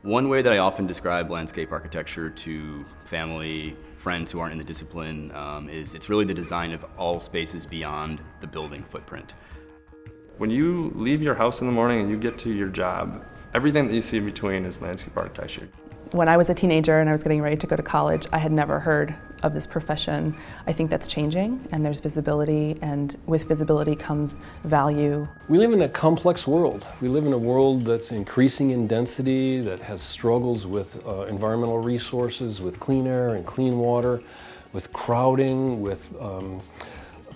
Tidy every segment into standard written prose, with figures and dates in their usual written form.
One way that I often describe landscape architecture to family, friends who aren't in the discipline is it's really the design of all spaces beyond the building footprint. When you leave your house in the morning and you get to your job, everything that you see in between is landscape architecture. When I was a teenager and I was getting ready to go to college, I had never heard of this profession. I think that's changing, and there's visibility, and with visibility comes value. We live in a complex world. We live in a world that's increasing in density, that has struggles with environmental resources, with clean air and clean water, with crowding, with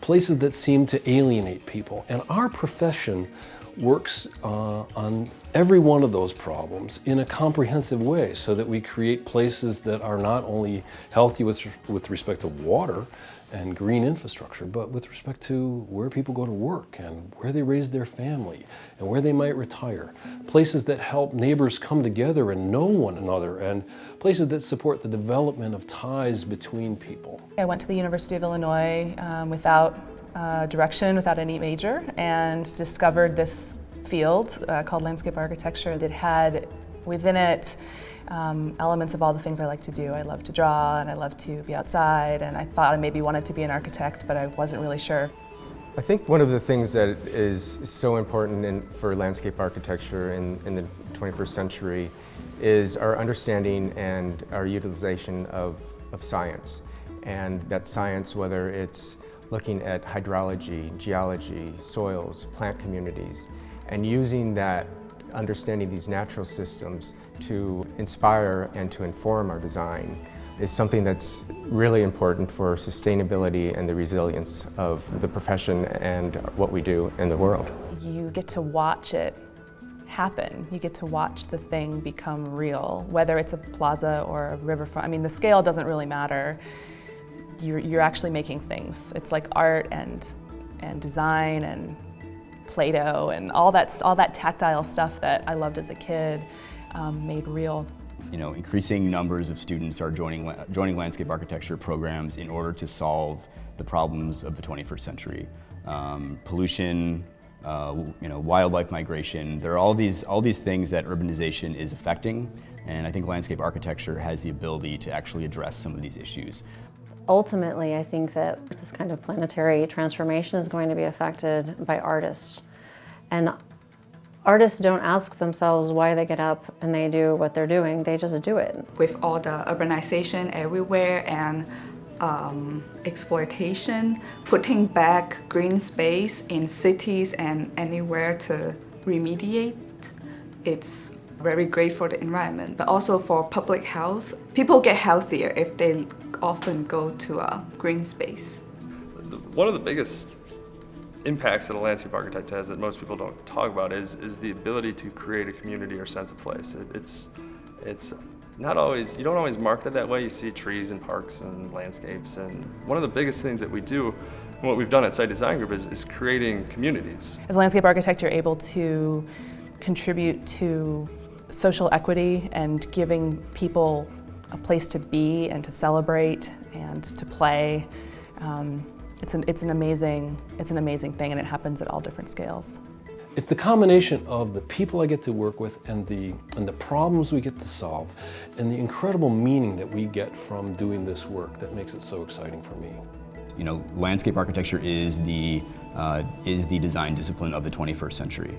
places that seem to alienate people. And our profession works on every one of those problems in a comprehensive way so that we create places that are not only healthy with respect to water and green infrastructure, but with respect to where people go to work and where they raise their family and where they might retire. Places that help neighbors come together and know one another, and places that support the development of ties between people. I went to the University of Illinois without direction, without any major, and discovered this field called landscape architecture. It had within it elements of all the things I like to do. I love to draw and I love to be outside, and I thought I maybe wanted to be an architect, but I wasn't really sure. I think one of the things that is so important for landscape architecture in the 21st century is our understanding and our utilization of science. And that science, whether it's looking at hydrology, geology, soils, plant communities, and using that, understanding these natural systems to inspire and to inform our design is something that's really important for sustainability and the resilience of the profession and what we do in the world. You get to watch it happen. You get to watch the thing become real, whether it's a plaza or a riverfront. I mean, the scale doesn't really matter. You're actually making things. It's like art and design and Play-Doh and all that tactile stuff that I loved as a kid made real. You know, increasing numbers of students are joining landscape architecture programs in order to solve the problems of the 21st century. Pollution, wildlife migration. There are all these things that urbanization is affecting, and I think landscape architecture has the ability to actually address some of these issues. Ultimately, I think that this kind of planetary transformation is going to be affected by artists. And artists don't ask themselves why they get up and they do what they're doing, they just do it. With all the urbanization everywhere and exploitation, putting back green space in cities and anywhere to remediate, it's very great for the environment, but also for public health. People get healthier if they often go to a green space. One of the biggest impacts that a landscape architect has that most people don't talk about is the ability to create a community or sense of place. It's not always, you don't always market it that way. You see trees and parks and landscapes, and one of the biggest things that we do, and what we've done at Site Design Group is creating communities. As a landscape architect, you're able to contribute to social equity and giving people a place to be and to celebrate and to play. It's an amazing thing, and it happens at all different scales. It's the combination of the people I get to work with and the problems we get to solve and the incredible meaning that we get from doing this work that makes it so exciting for me. You know, landscape architecture is the design discipline of the 21st century.